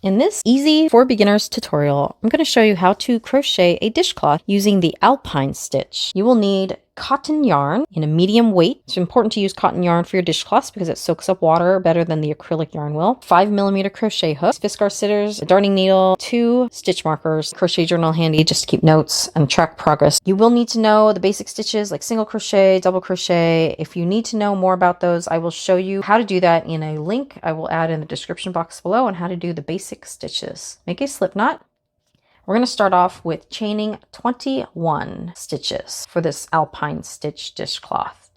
In this easy for beginners tutorial, I'm going to show you how to crochet a dishcloth using the Alpine Stitch. You will need cotton yarn in a medium weight. It's important to use cotton yarn for your dishcloths because it soaks up water better than the acrylic yarn will. 5mm crochet hook, Fiskars scissors, a darning needle, 2 stitch markers, crochet journal handy just to keep notes and track progress. You will need to know the basic stitches like single crochet, double crochet. If you need to know more about those, I will show you how to do that in a link I will add in the description box below on how to do the basic stitches. Make a slip knot. We're going to start off with chaining 21 stitches for this Alpine Stitch dishcloth.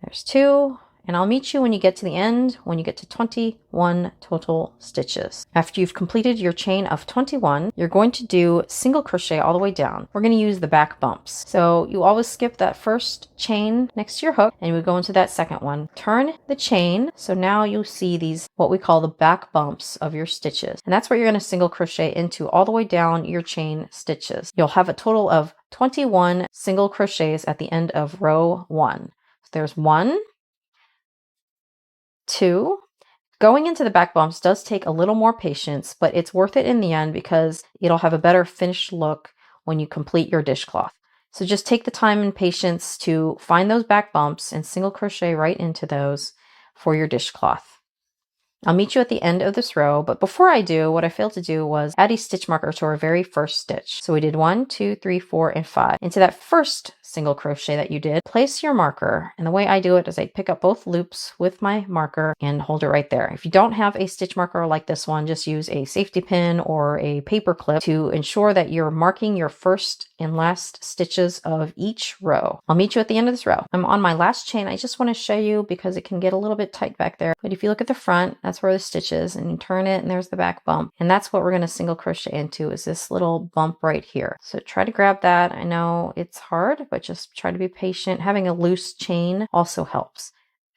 There's 2, and I'll meet you when you get to the end, when you get to 21 total stitches. After you've completed your chain of 21, you're going to do single crochet all the way down. We're going to use the back bumps. So you always skip that first chain next to your hook, and you would go into that second one. Turn the chain, so now you'll see these, what we call the back bumps of your stitches. And that's what you're going to single crochet into all the way down your chain stitches. You'll have a total of 21 single crochets at the end of row 1. So there's 1, 2. Going into the back bumps does take a little more patience, but it's worth it in the end because it'll have a better finished look when you complete your dishcloth. So just take the time and patience to find those back bumps and single crochet right into those for your dishcloth. I'll meet you at the end of this row, but before I do, what I failed to do was add a stitch marker to our very first stitch. So we did 1, 2, 3, 4, and 5. Into that first single crochet that you did, place your marker. And the way I do it is I pick up both loops with my marker and hold it right there. If you don't have a stitch marker like this one, just use a safety pin or a paper clip to ensure that you're marking your first and last stitches of each row. I'll meet you at the end of this row. I'm on my last chain. I just want to show you because it can get a little bit tight back there. But if you look at the front, that's where the stitch is, and you turn it and there's the back bump. And that's what we're going to single crochet into, is this little bump right here. So try to grab that. I know it's hard, but just try to be patient. Having a loose chain also helps.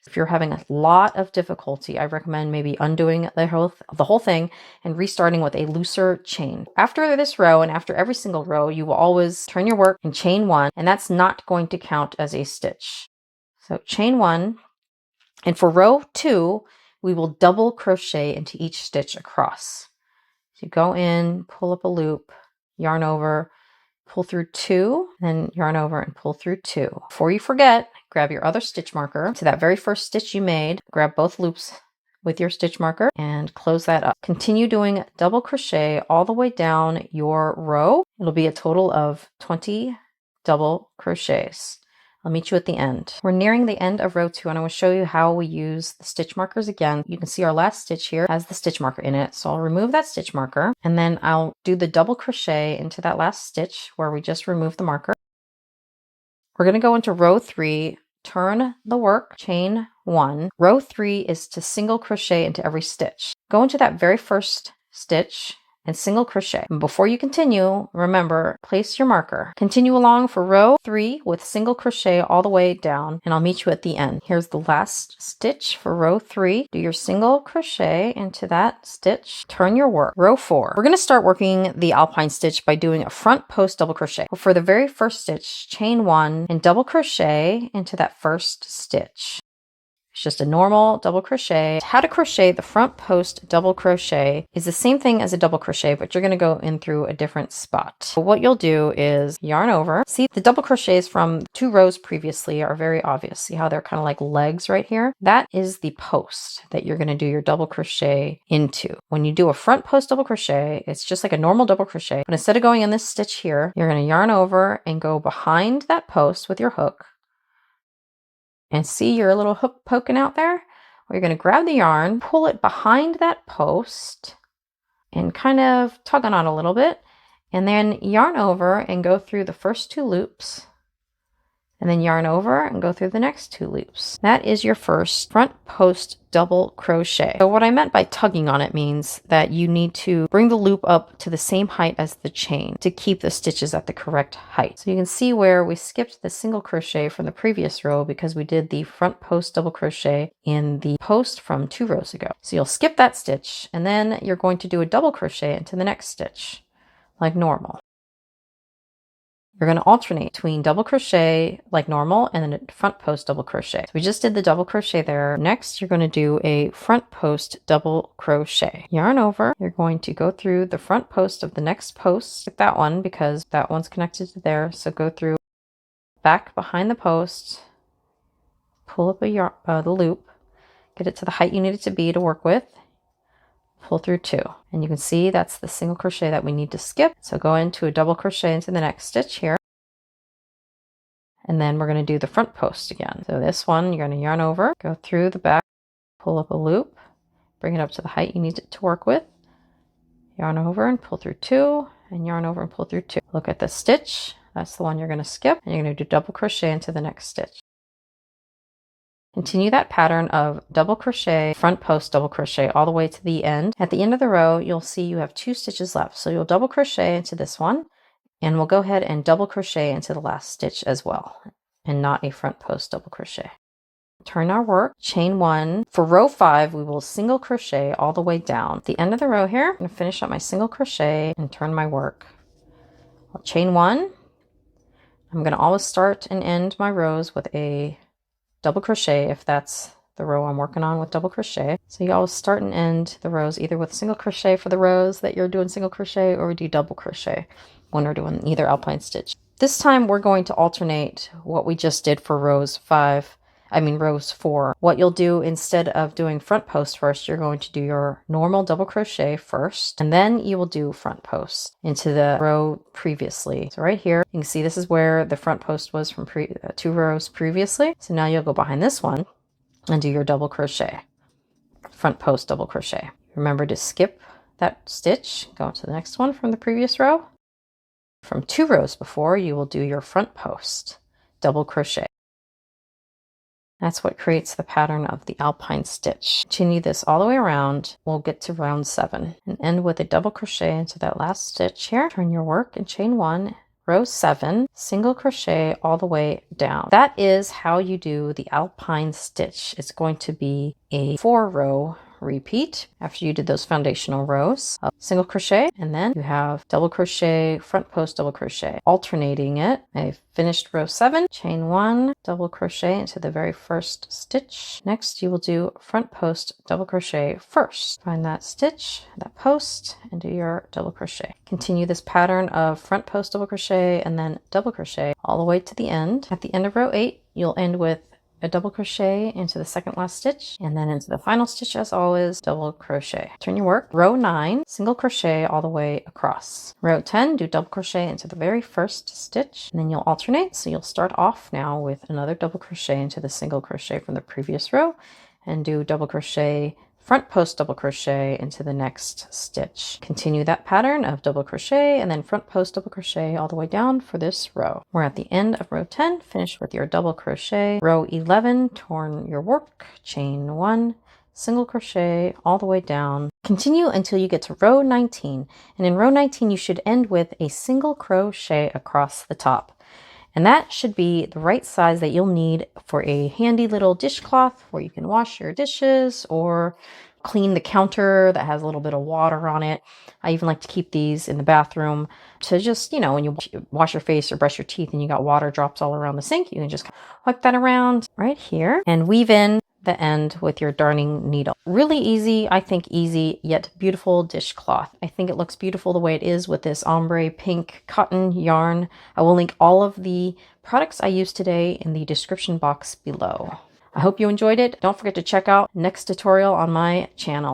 If you're having a lot of difficulty, I recommend maybe undoing the whole thing and restarting with a looser chain. After this row and after every single row, you will always turn your work and chain 1, and that's not going to count as a stitch. So chain 1, and for row 2, we will double crochet into each stitch across. So you go in, pull up a loop, yarn over, pull through 2, then yarn over and pull through 2. Before you forget, grab your other stitch marker. To that very first stitch you made, grab both loops with your stitch marker and close that up. Continue doing double crochet all the way down your row. It'll be a total of 20 double crochets. I'll meet you at the end. We're nearing the end of row 2, and I will show you how we use the stitch markers again. You can see our last stitch here has the stitch marker in it. So I'll remove that stitch marker, and then I'll do the double crochet into that last stitch where we just removed the marker. We're going to go into row 3, turn the work, chain 1. Row 3 is to single crochet into every stitch. Go into that very first stitch and single crochet. And before you continue, remember, place your marker. Continue along for row 3 with single crochet all the way down, and I'll meet you at the end. Here's the last stitch for row 3. Do your single crochet into that stitch, turn your work. Row 4. We're going to start working the Alpine Stitch by doing a front post double crochet. For the very first stitch, chain 1 and double crochet into that first stitch. It's just a normal double crochet. How to crochet the front post double crochet is the same thing as a double crochet, but you're going to go in through a different spot. So what you'll do is yarn over. See, the double crochets from 2 rows previously are very obvious. See how they're kind of like legs right here? That is the post that you're going to do your double crochet into. When you do a front post double crochet, it's just like a normal double crochet, but instead of going in this stitch here, you're going to yarn over and go behind that post with your hook. And see your little hook poking out there? Well, you're going to grab the yarn, pull it behind that post, and kind of tug on it a little bit, and then yarn over and go through the first 2 loops, and then yarn over and go through the next 2 loops. That is your first front post double crochet. So what I meant by tugging on it means that you need to bring the loop up to the same height as the chain to keep the stitches at the correct height. So you can see where we skipped the single crochet from the previous row because we did the front post double crochet in the post from 2 rows ago. So you'll skip that stitch, and then you're going to do a double crochet into the next stitch like normal. You're going to alternate between double crochet like normal and then a front post double crochet. So we just did the double crochet there. Next, you're going to do a front post double crochet. Yarn over. You're going to go through the front post of the next post. Get that one because that one's connected to there. So go through back behind the post, pull up the loop, get it to the height you need it to be to work with. Pull through 2, and you can see that's the single crochet that we need to skip. So go into a double crochet into the next stitch here, and then we're going to do the front post again. So this one you're going to yarn over, go through the back, pull up a loop, bring it up to the height you need it to work with, yarn over and pull through 2, and yarn over and pull through 2. Look at the stitch, that's the one you're going to skip, and you're going to do double crochet into the next stitch. Continue that pattern of double crochet, front post double crochet all the way to the end. At the end of the row, you'll see you have 2 stitches left. So you'll double crochet into this one, and we'll go ahead and double crochet into the last stitch as well, and not a front post double crochet. Turn our work, chain 1. For row 5, we will single crochet all the way down. At the end of the row here, I'm going to finish up my single crochet and turn my work. I'll chain 1. I'm going to always start and end my rows with a double crochet if that's the row I'm working on with double crochet. So you always start and end the rows either with single crochet for the rows that you're doing single crochet, or we do double crochet when we're doing either Alpine Stitch. This time we're going to alternate what we just did for rows 4. What you'll do instead of doing front post first, you're going to do your normal double crochet first, and then you will do front post into the row previously. So right here, you can see this is where the front post was from 2 rows previously. So now you'll go behind this one and do your double crochet, front post double crochet. Remember to skip that stitch, go to the next one from the previous row. From 2 rows before, you will do your front post double crochet. That's what creates the pattern of the Alpine Stitch. Continue this all the way around. We'll get to round 7 and end with a double crochet into that last stitch here. Turn your work and chain 1, row 7, single crochet all the way down. That is how you do the Alpine Stitch. It's going to be a 4-row repeat after you did those foundational rows of single crochet, and then you have double crochet, front post double crochet, alternating it. I finished row 7, chain 1, double crochet into the very first stitch. Next you will do front post double crochet first. Find that stitch, that post, and do your double crochet. Continue this pattern of front post double crochet and then double crochet all the way to the end. At the end of row 8, you'll end with a double crochet into the second last stitch, and then into the final stitch, as always, double crochet. Turn your work, row 9, single crochet all the way across. Row 10, do double crochet into the very first stitch, and then you'll alternate. So you'll start off now with another double crochet into the single crochet from the previous row, and do double crochet, front post double crochet into the next stitch. Continue that pattern of double crochet and then front post double crochet all the way down for this row. We're at the end of row 10, finish with your double crochet. Row 11, turn your work, chain 1, single crochet all the way down. Continue until you get to row 19, and in row 19 you should end with a single crochet across the top. And that should be the right size that you'll need for a handy little dishcloth where you can wash your dishes or clean the counter that has a little bit of water on it. I even like to keep these in the bathroom to just, when you wash your face or brush your teeth and you got water drops all around the sink, you can just wipe that around right here and weave in the end with your darning needle. Really easy, I think easy yet beautiful dishcloth. I think it looks beautiful the way it is with this ombre pink cotton yarn. I will link all of the products I used today in the description box below. I hope you enjoyed it. Don't forget to check out next tutorial on my channel.